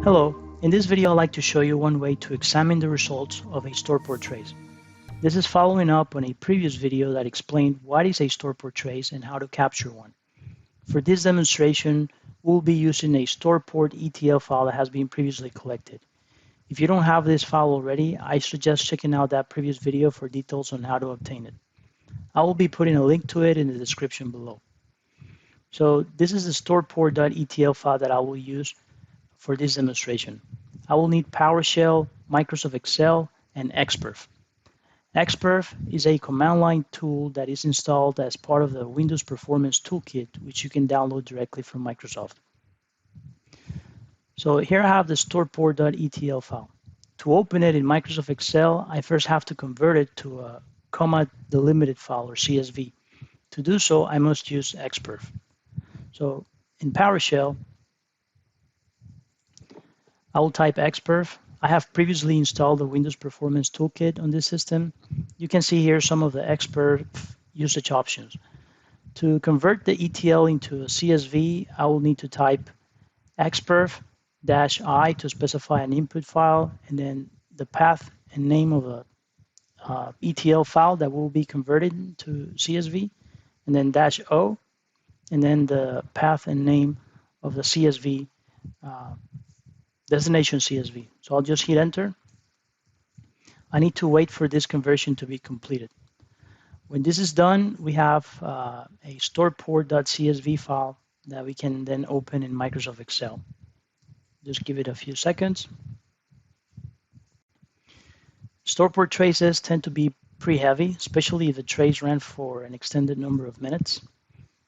Hello, in this video I'd like to show you one way to examine the results of a storport trace. This is following up on a previous video that explained what is a storport trace and how to capture one. For this demonstration, we'll be using a storport.etl file that has been previously collected. If you don't have this file already, I suggest checking out that previous video for details on how to obtain it. I will be putting a link to it in the description below. So this is the storport.etl file that I will use for this demonstration. I will need PowerShell, Microsoft Excel, and raw-xperf. Raw-xperf is a command line tool that is installed as part of the Windows Performance Toolkit, which you can download directly from Microsoft. So here I have the storport.etl file. To open it in Microsoft Excel, I first have to convert it to a comma delimited file, or CSV. To do so, I must use raw-xperf. So in PowerShell, I will type raw-xperf. I have previously installed the Windows Performance Toolkit on this system. You can see here some of the raw-xperf usage options. To convert the ETL into a CSV, I will need to type raw-xperf-i to specify an input file, and then the path and name of a ETL file that will be converted to CSV, and then -o, and then the path and name of the CSV destination CSV. So I'll just hit enter. I need to wait for this conversion to be completed. When this is done, we have a storport.csv file that we can then open in Microsoft Excel. Just give it a few seconds. Storport traces tend to be pretty heavy, especially if the trace ran for an extended number of minutes.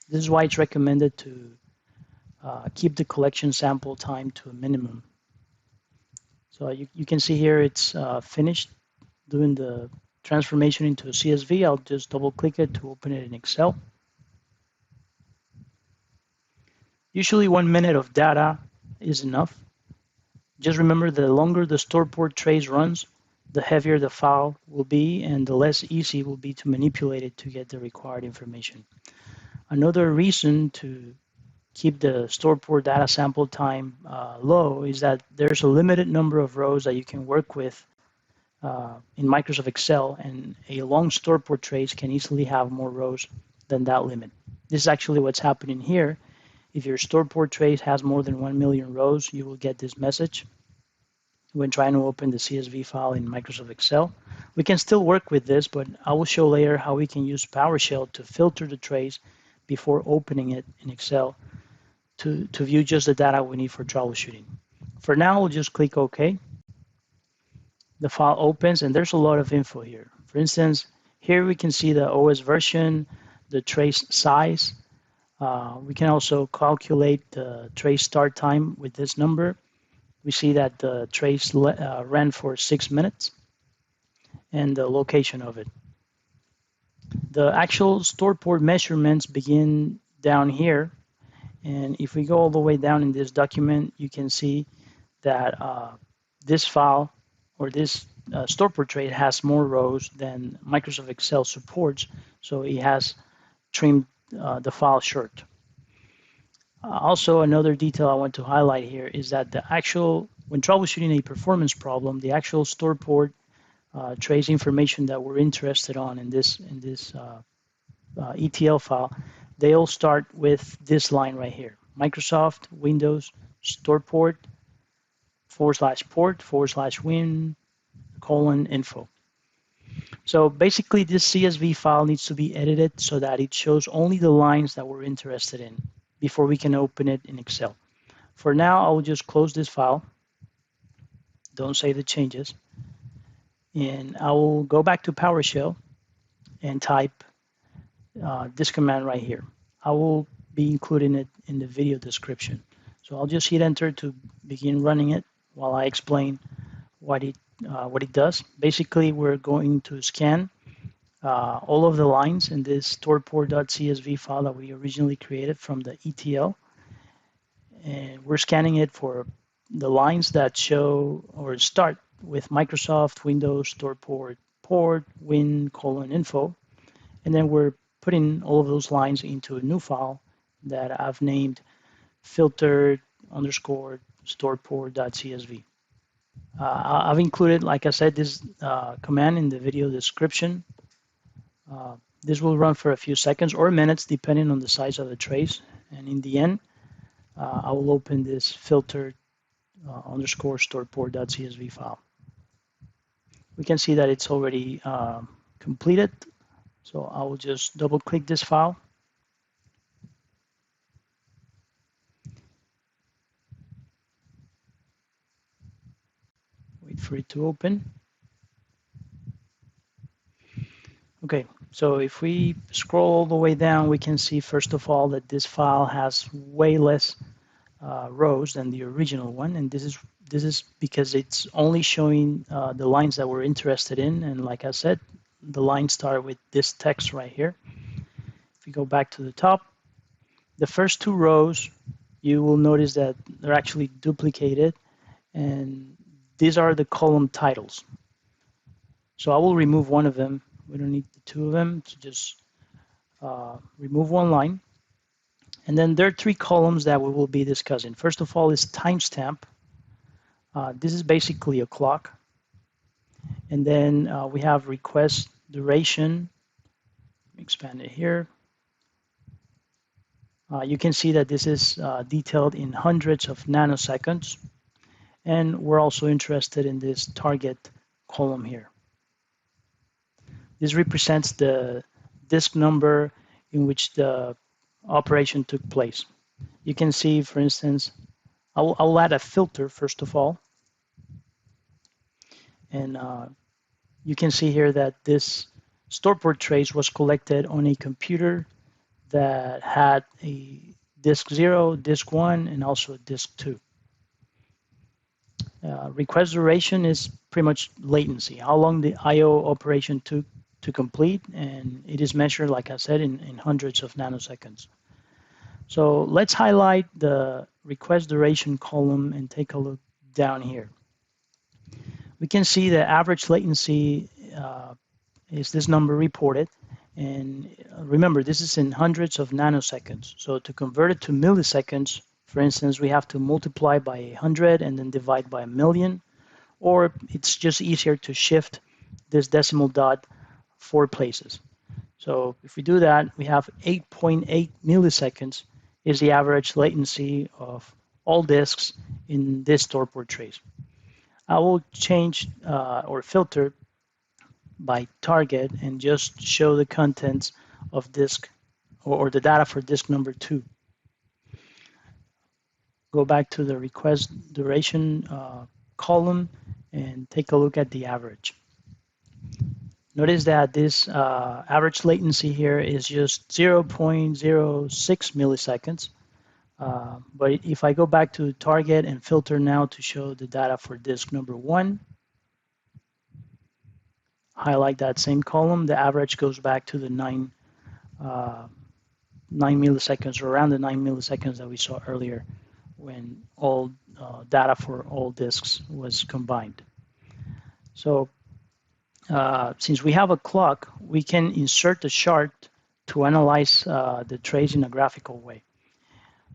This is why it's recommended to keep the collection sample time to a minimum. So you can see here it's finished doing the transformation into a CSV. I'll just double click it to open it in Excel. Usually 1 minute of data is enough. Just remember, the longer the storport trace runs, the heavier the file will be and the less easy it will be to manipulate it to get the required information. Another reason to keep the storport data sample time low is that there's a limited number of rows that you can work with in Microsoft Excel, and a long storport trace can easily have more rows than that limit. This is actually what's happening here. If your storport trace has more than 1 million rows, you will get this message when trying to open the CSV file in Microsoft Excel. We can still work with this, but I will show later how we can use PowerShell to filter the trace before opening it in Excel to view just the data we need for troubleshooting. For now, we'll just click OK. The file opens, and there's a lot of info here. For instance, here we can see the OS version, the trace size. We can also calculate the trace start time with this number. We see that the trace ran for 6 minutes, and the location of it. The actual storport measurements begin down here. And if we go all the way down in this document, you can see that this file, or this storport trace, has more rows than Microsoft Excel supports, so it has trimmed the file short. Also, another detail I want to highlight here is that when troubleshooting a performance problem, the actual storport trace information that we're interested on in this ETL file, they all start with this line right here: Microsoft-Windows-StorPort /port/win:info. So basically, this CSV file needs to be edited so that it shows only the lines that we're interested in before we can open it in Excel. For now, I will just close this file. Don't save the changes. And I will go back to PowerShell and type this command right here. I will be including it in the video description. So I'll just hit enter to begin running it while I explain what it does. Basically, we're going to scan all of the lines in this storport.csv file that we originally created from the ETL. And we're scanning it for the lines that show or start with Microsoft-Windows-StorPort port win:info. And then we're putting all of those lines into a new file that I've named filter underscore storport.csv. I've included, like I said, this command in the video description. This will run for a few seconds or minutes depending on the size of the trace. And in the end, I will open this filter underscore storport.csv file. We can see that it's already completed. So I will just double click this file. Wait for it to open. Okay, so if we scroll all the way down, we can see first of all that this file has way less rows than the original one, and this is because it's only showing the lines that we're interested in. And like I said, the lines start with this text right here. If we go back to the top, the first two rows, you will notice that they're actually duplicated, and these are the column titles. So I will remove one of them. We don't need the two of them, so just remove one line. And then there are three columns that we will be discussing. First of all is timestamp. This is basically a clock. And then we have request duration. Expand it here. You can see that this is detailed in hundreds of nanoseconds. And we're also interested in this target column here. This represents the disk number in which the operation took place. You can see, for instance, I'll add a filter first of all. And you can see here that this storport trace was collected on a computer that had a disk 0, disk 1, and also disk 2. Request duration is pretty much latency, how long the I/O operation took to complete, and it is measured, like I said, in hundreds of nanoseconds. So let's highlight the request duration column and take a look down here. We can see the average latency is this number reported. And remember, this is in hundreds of nanoseconds. So to convert it to milliseconds, for instance, we have to multiply by 100 and then divide by 1,000,000. Or it's just easier to shift this decimal dot 4 places. So if we do that, we have 8.8 milliseconds is the average latency of all disks in this storport trace. I will change or filter by target and just show the contents of disk or the data for disk number 2. Go back to the request duration column and take a look at the average. Notice that this average latency here is just 0.06 milliseconds. But if I go back to target and filter now to show the data for disk number 1, highlight that same column, the average goes back to the 9 milliseconds, or around the 9 milliseconds that we saw earlier when all data for all disks was combined. So since we have a clock, we can insert a chart to analyze the trace in a graphical way.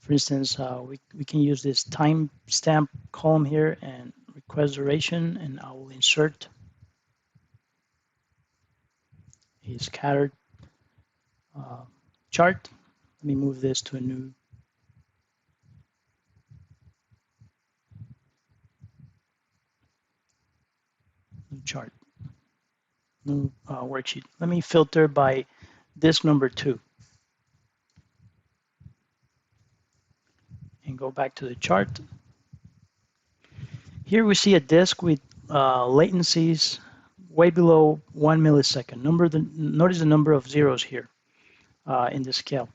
For instance, we can use this timestamp column here and request duration, and I will insert a scattered chart. Let me move this to a new chart, new worksheet. Let me filter by disk number 2 and go back to the chart. Here we see a disk with latencies way below 1 millisecond. Notice the number of zeros here in the scale.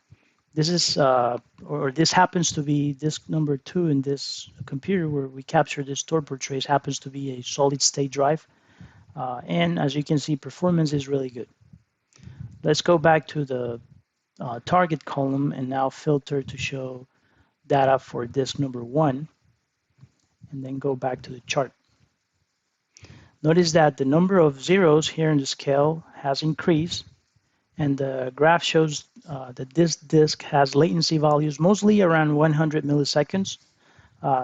This is, or this happens to be disk number 2 in this computer where we capture this storport trace, happens to be a solid state drive. And as you can see, performance is really good. Let's go back to the target column and now filter to show data for disk number 1, and then go back to the chart. Notice that the number of zeros here in the scale has increased, And the graph shows that this disk has latency values mostly around 100 milliseconds,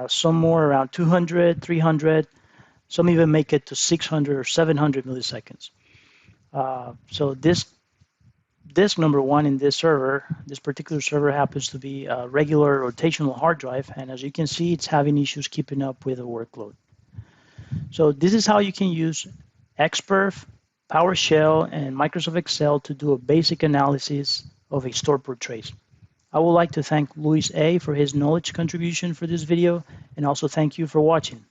some more around 200, 300, some even make it to 600 or 700 milliseconds. So this disk number one in this server, this particular server happens to be a regular rotational hard drive, and as you can see, it's having issues keeping up with the workload. So this is how you can use raw-xperf, Powershell, and Microsoft Excel to do a basic analysis of a storeport trace. I would like to thank Luis A. for his knowledge contribution for this video, and also thank you for watching.